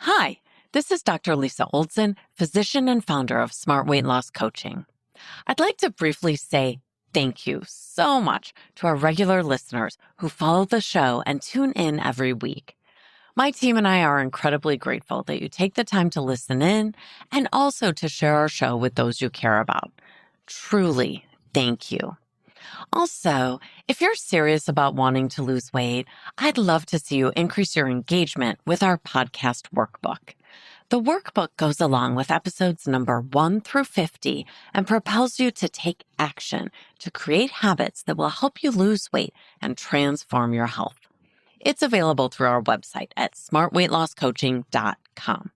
Hi, this is Dr. Lisa Olson, physician and founder of Smart Weight Loss Coaching. I'd like to briefly say thank you so much to our regular listeners who follow the show and tune in every week. My team and I are incredibly grateful that you take the time to listen in and also to share our show with those you care about. Truly, thank you. Also, if you're serious about wanting to lose weight, I'd love to see you increase your engagement with our podcast workbook. The workbook goes along with episodes number 1 through 50 and propels you to take action to create habits that will help you lose weight and transform your health. It's available through our website at smartweightlosscoaching.com.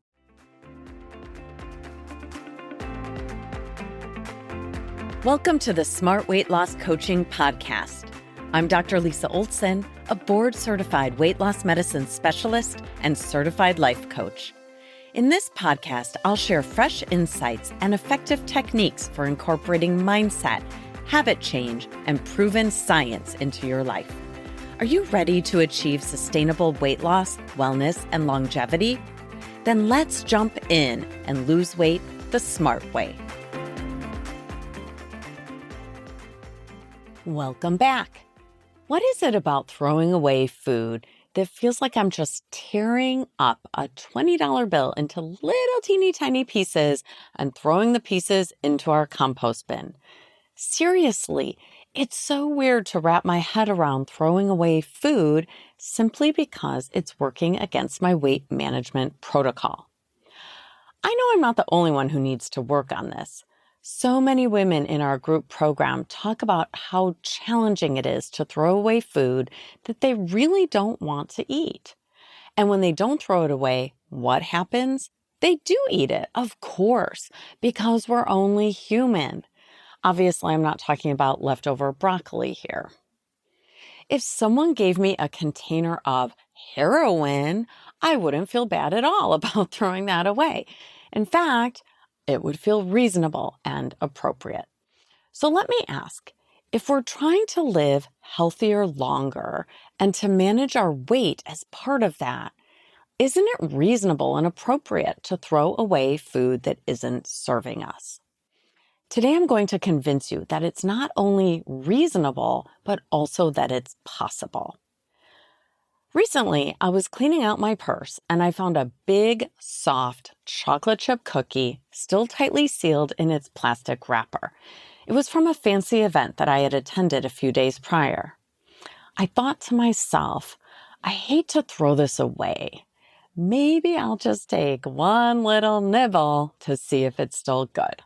Welcome to the Smart Weight Loss Coaching Podcast. I'm Dr. Lisa Olson, a board-certified weight loss medicine specialist and certified life coach. In this podcast, I'll share fresh insights and effective techniques for incorporating mindset, habit change, and proven science into your life. Are you ready to achieve sustainable weight loss, wellness, and longevity? Then let's jump in and lose weight the smart way. Welcome back. What is it about throwing away food that feels like I'm just tearing up a $20 bill into little teeny tiny pieces and throwing the pieces into our compost bin? Seriously, it's so weird to wrap my head around throwing away food simply because it's working against my weight management protocol. I know I'm not the only one who needs to work on this. So many women in our group program talk about how challenging it is to throw away food that they really don't want to eat. And when they don't throw it away, what happens? They do eat it, of course, because we're only human. Obviously, I'm not talking about leftover broccoli here. If someone gave me a container of heroin, I wouldn't feel bad at all about throwing that away. In fact, it would feel reasonable and appropriate. So let me ask, if we're trying to live healthier longer and to manage our weight as part of that, isn't it reasonable and appropriate to throw away food that isn't serving us? Today, I'm going to convince you that it's not only reasonable, but also that it's possible. Recently, I was cleaning out my purse and I found a big, soft chocolate chip cookie still tightly sealed in its plastic wrapper. It was from a fancy event that I had attended a few days prior. I thought to myself, I hate to throw this away. Maybe I'll just take one little nibble to see if it's still good.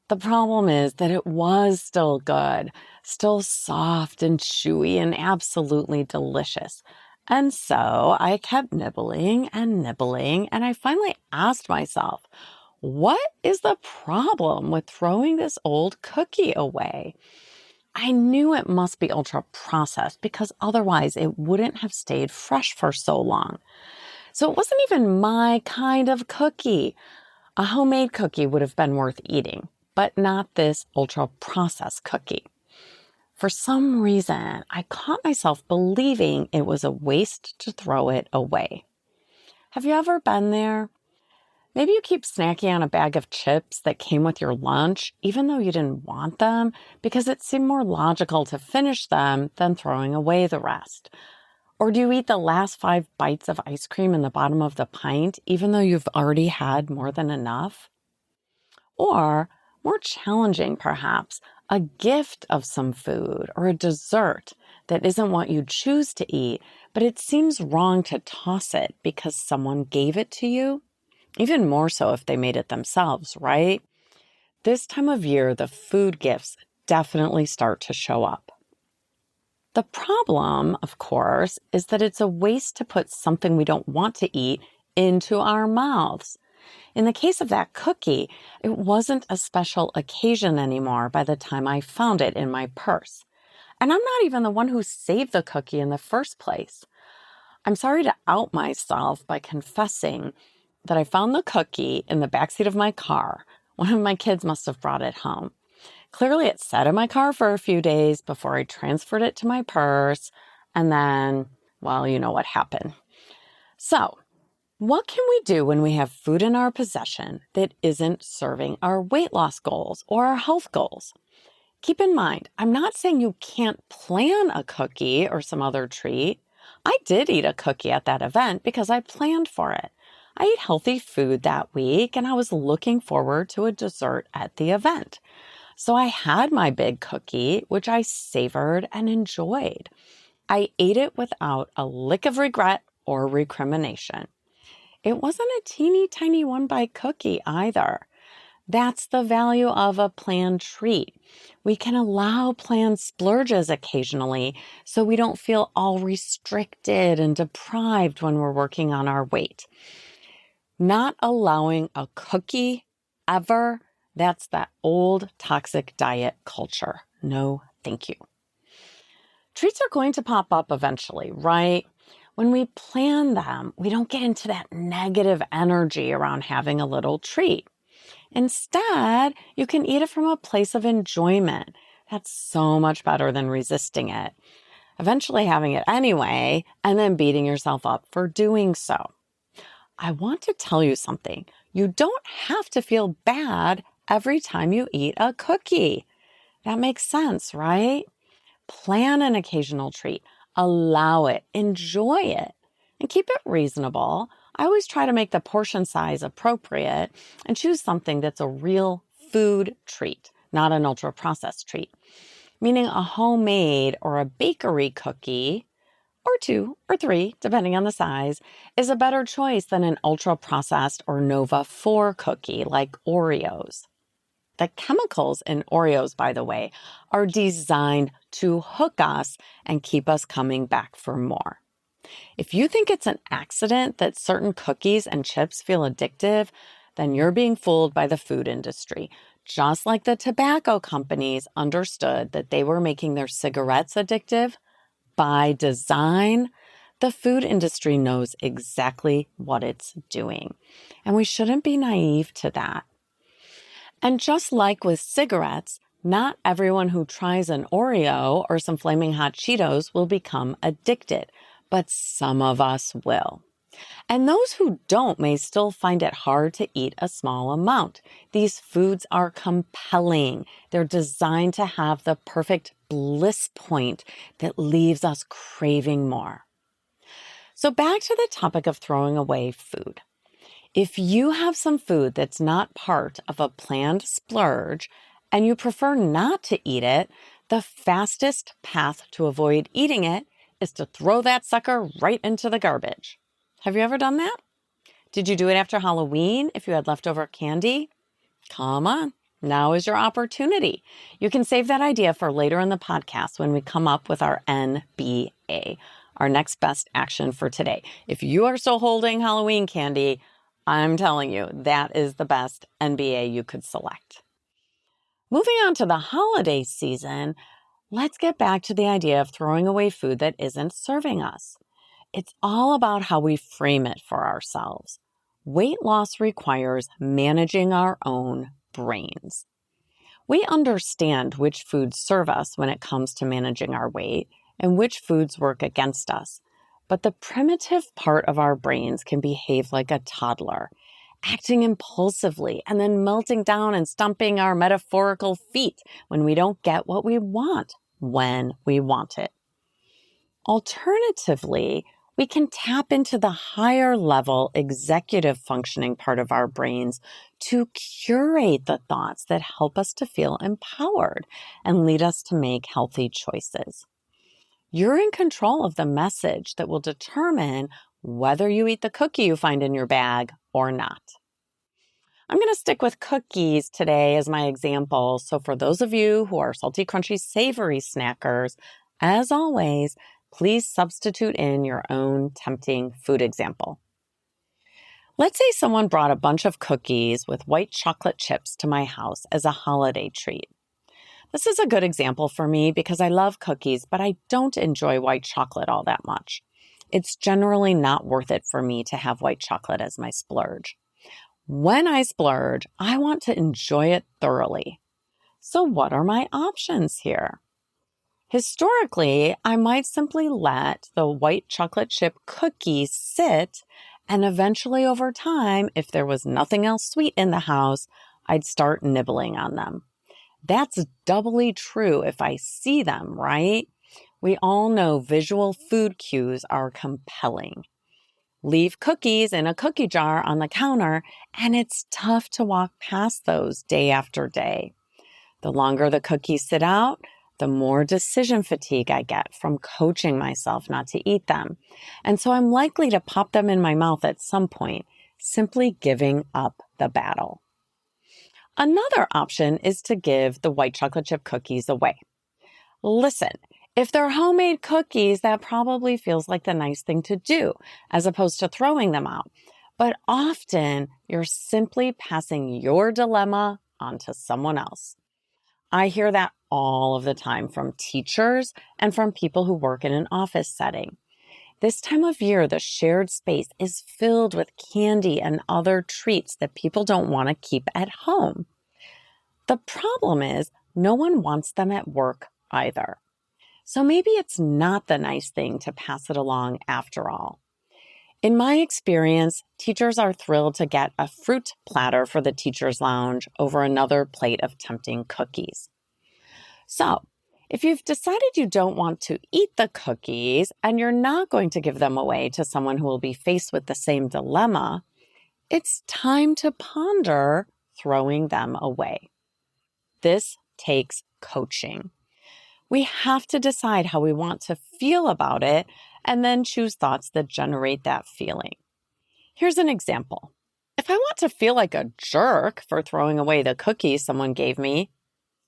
The problem is that it was still good, still soft and chewy and absolutely delicious. And so I kept nibbling, and I finally asked myself, what is the problem with throwing this old cookie away? I knew it must be ultra processed because otherwise it wouldn't have stayed fresh for so long. So it wasn't even my kind of cookie. A homemade cookie would have been worth eating, but not this ultra-processed cookie. For some reason, I caught myself believing it was a waste to throw it away. Have you ever been there? Maybe you keep snacking on a bag of chips that came with your lunch, even though you didn't want them, because it seemed more logical to finish them than throwing away the rest. Or do you eat the last 5 bites of ice cream in the bottom of the pint, even though you've already had more than enough? Or, more challenging perhaps, a gift of some food or a dessert that isn't what you choose to eat, but it seems wrong to toss it because someone gave it to you? Even more so if they made it themselves, right? This time of year, the food gifts definitely start to show up. The problem, of course, is that it's a waste to put something we don't want to eat into our mouths. In the case of that cookie, it wasn't a special occasion anymore by the time I found it in my purse. And I'm not even the one who saved the cookie in the first place. I'm sorry to out myself by confessing that I found the cookie in the backseat of my car. One of my kids must have brought it home. Clearly, it sat in my car for a few days before I transferred it to my purse. And then, well, you know what happened. So, What can we do when we have food in our possession that isn't serving our weight loss goals or our health goals? Keep in mind, I'm not saying you can't plan a cookie or some other treat. I did eat a cookie at that event because I planned for it. I ate healthy food that week and I was looking forward to a dessert at the event. So I had my big cookie, which I savored and enjoyed. I ate it without a lick of regret or recrimination. It wasn't a teeny tiny one bite cookie either. That's the value of a planned treat. We can allow planned splurges occasionally so we don't feel all restricted and deprived when we're working on our weight. Not allowing a cookie ever, that's that old toxic diet culture. No, thank you. Treats are going to pop up eventually, right? When we plan them, we don't get into that negative energy around having a little treat. Instead, you can eat it from a place of enjoyment. That's so much better than resisting it, eventually having it anyway, and then beating yourself up for doing so. I want to tell you something. You don't have to feel bad every time you eat a cookie. That makes sense, right? Plan an occasional treat, allow it, enjoy it, and keep it reasonable. I always try to make the portion size appropriate and choose something that's a real food treat, not an ultra-processed treat. Meaning a homemade or a bakery cookie, or 2 or 3, depending on the size, is a better choice than an ultra-processed or Nova 4 cookie like Oreos. The chemicals in Oreos, by the way, are designed to hook us and keep us coming back for more. If you think it's an accident that certain cookies and chips feel addictive, then you're being fooled by the food industry. Just like the tobacco companies understood that they were making their cigarettes addictive by design, the food industry knows exactly what it's doing. And we shouldn't be naive to that. And just like with cigarettes, not everyone who tries an Oreo or some flaming hot Cheetos will become addicted, but some of us will. And those who don't may still find it hard to eat a small amount. These foods are compelling. They're designed to have the perfect bliss point that leaves us craving more. So back to the topic of throwing away food. If you have some food that's not part of a planned splurge and you prefer not to eat it, the fastest path to avoid eating it is to throw that sucker right into the garbage. Have you ever done that? Did you do it after Halloween if you had leftover candy? Come on, now is your opportunity. You can save that idea for later in the podcast when we come up with our NBA, our next best action for today. If you are still holding Halloween candy, I'm telling you, that is the best NBA you could select. Moving on to the holiday season, let's get back to the idea of throwing away food that isn't serving us. It's all about how we frame it for ourselves. Weight loss requires managing our own brains. We understand which foods serve us when it comes to managing our weight and which foods work against us. But the primitive part of our brains can behave like a toddler, acting impulsively and then melting down and stomping our metaphorical feet when we don't get what we want when we want it. Alternatively, we can tap into the higher level executive functioning part of our brains to curate the thoughts that help us to feel empowered and lead us to make healthy choices. You're in control of the message that will determine whether you eat the cookie you find in your bag or not. I'm going to stick with cookies today as my example. So for those of you who are salty, crunchy, savory snackers, as always, please substitute in your own tempting food example. Let's say someone brought a bunch of cookies with white chocolate chips to my house as a holiday treat. This is a good example for me because I love cookies, but I don't enjoy white chocolate all that much. It's generally not worth it for me to have white chocolate as my splurge. When I splurge, I want to enjoy it thoroughly. So what are my options here? Historically, I might simply let the white chocolate chip cookie sit And eventually over time, if there was nothing else sweet in the house, I'd start nibbling on them. That's doubly true if I see them, right? We all know visual food cues are compelling. Leave cookies in a cookie jar on the counter, and it's tough to walk past those day after day. The longer the cookies sit out, the more decision fatigue I get from coaching myself not to eat them. And so I'm likely to pop them in my mouth at some point, simply giving up the battle. Another option is to give the white chocolate chip cookies away. Listen, if they're homemade cookies, that probably feels like the nice thing to do, as opposed to throwing them out. But often, you're simply passing your dilemma onto someone else. I hear that all of the time from teachers and from people who work in an office setting. This time of year, the shared space is filled with candy and other treats that people don't want to keep at home. The problem is, no one wants them at work either. So maybe it's not the nice thing to pass it along after all. In my experience, teachers are thrilled to get a fruit platter for the teacher's lounge over another plate of tempting cookies. So, if you've decided you don't want to eat the cookies and you're not going to give them away to someone who will be faced with the same dilemma, it's time to ponder throwing them away. This takes coaching. We have to decide how we want to feel about it and then choose thoughts that generate that feeling. Here's an example. If I want to feel like a jerk for throwing away the cookies someone gave me,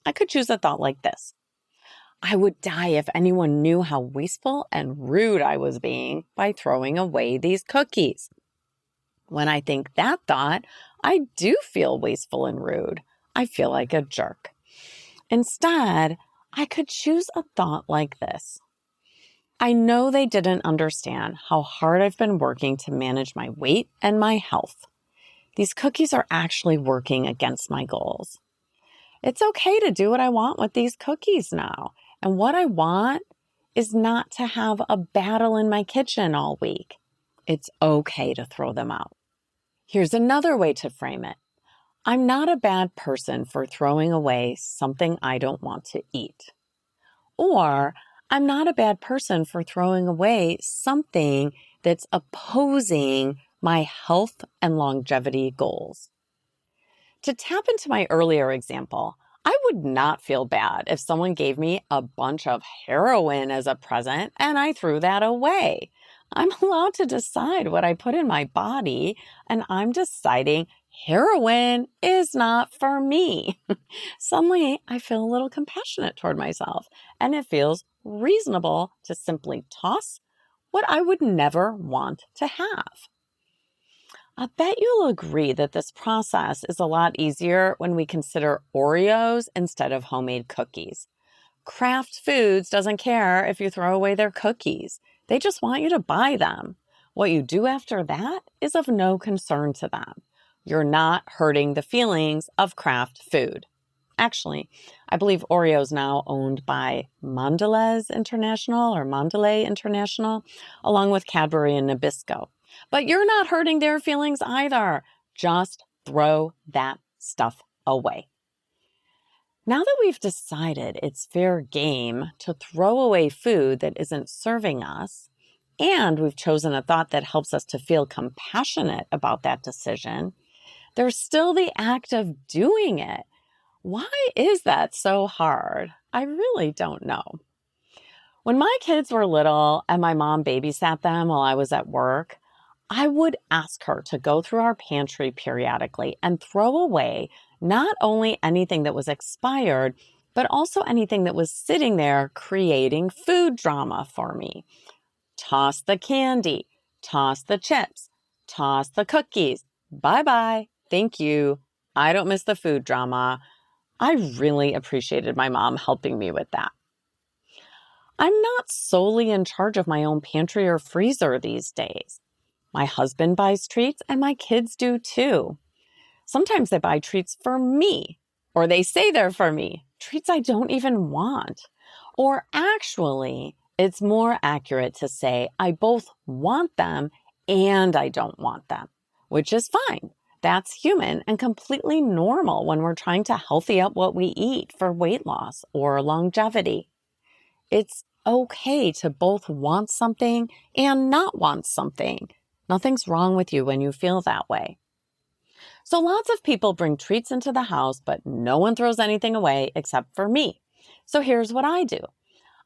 I could choose a thought like this. I would die if anyone knew how wasteful and rude I was being by throwing away these cookies. When I think that thought, I do feel wasteful and rude. I feel like a jerk. Instead, I could choose a thought like this. I know they didn't understand how hard I've been working to manage my weight and my health. These cookies are actually working against my goals. It's okay to do what I want with these cookies now. And what I want is not to have a battle in my kitchen all week. It's okay to throw them out. Here's another way to frame it. I'm not a bad person for throwing away something I don't want to eat. Or I'm not a bad person for throwing away something that's opposing my health and longevity goals. To tap into my earlier example, I would not feel bad if someone gave me a bunch of heroin as a present and I threw that away. I'm allowed to decide what I put in my body, and I'm deciding heroin is not for me. Suddenly, I feel a little compassionate toward myself, and it feels reasonable to simply toss what I would never want to have. I bet you'll agree that this process is a lot easier when we consider Oreos instead of homemade cookies. Kraft Foods doesn't care if you throw away their cookies. They just want you to buy them. What you do after that is of no concern to them. You're not hurting the feelings of Kraft Food. Actually, I believe Oreo is now owned by Mondelez International, along with Cadbury and Nabisco. But you're not hurting their feelings either. Just throw that stuff away. Now that we've decided it's fair game to throw away food that isn't serving us, and we've chosen a thought that helps us to feel compassionate about that decision, there's still the act of doing it. Why is that so hard? I really don't know. When my kids were little and my mom babysat them while I was at work, I would ask her to go through our pantry periodically and throw away not only anything that was expired, but also anything that was sitting there creating food drama for me. Toss the candy, toss the chips, toss the cookies. Bye-bye. Thank you. I don't miss the food drama. I really appreciated my mom helping me with that. I'm not solely in charge of my own pantry or freezer these days. My husband buys treats and my kids do too. Sometimes they buy treats for me, or they say they're for me, treats I don't even want. Or actually, it's more accurate to say I both want them and I don't want them, which is fine. That's human and completely normal when we're trying to healthy up what we eat for weight loss or longevity. It's okay to both want something and not want something. Nothing's wrong with you when you feel that way. So lots of people bring treats into the house, but no one throws anything away except for me. So here's what I do.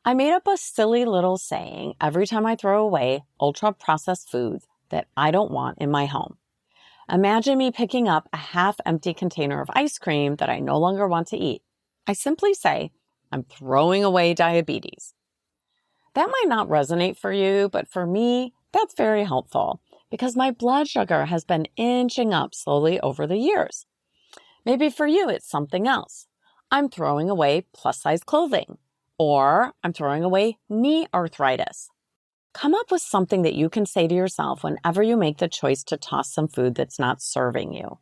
I made up a silly little saying every time I throw away ultra-processed foods that I don't want in my home. Imagine me picking up a half-empty container of ice cream that I no longer want to eat. I simply say, I'm throwing away diabetes. That might not resonate for you, but for me, that's very helpful because my blood sugar has been inching up slowly over the years. Maybe for you, it's something else. I'm throwing away plus-size clothing, or I'm throwing away knee arthritis. Come up with something that you can say to yourself whenever you make the choice to toss some food that's not serving you.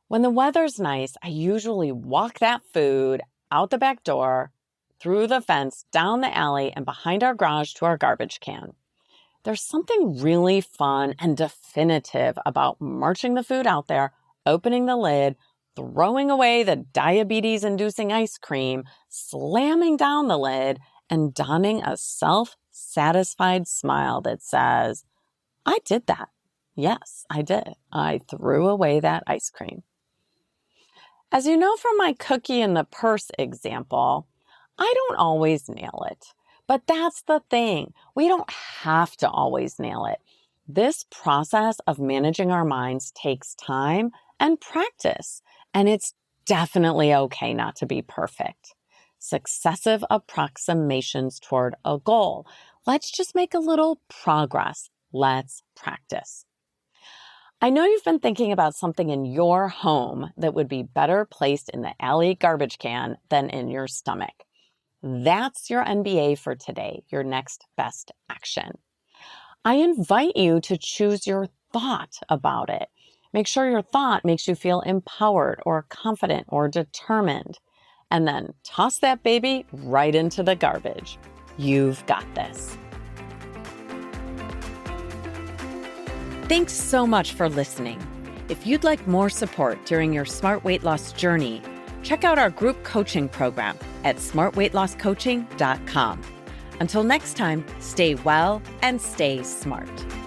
When the weather's nice, I usually walk that food out the back door, through the fence, down the alley, and behind our garage to our garbage can. There's something really fun and definitive about marching the food out there, opening the lid, throwing away the diabetes-inducing ice cream, slamming down the lid, and donning a self-satisfied smile that says, I did that. Yes, I did. I threw away that ice cream. As you know from my cookie in the purse example, I don't always nail it. But that's the thing. We don't have to always nail it. This process of managing our minds takes time and practice, and it's definitely okay not to be perfect. Successive approximations toward a goal. Let's just make a little progress. Let's practice. I know you've been thinking about something in your home that would be better placed in the alley garbage can than in your stomach. That's your NBA for today, your next best action. I invite you to choose your thought about it. Make sure your thought makes you feel empowered or confident or determined. And then toss that baby right into the garbage. You've got this. Thanks so much for listening. If you'd like more support during your smart weight loss journey, check out our group coaching program at smartweightlosscoaching.com. Until next time, stay well and stay smart.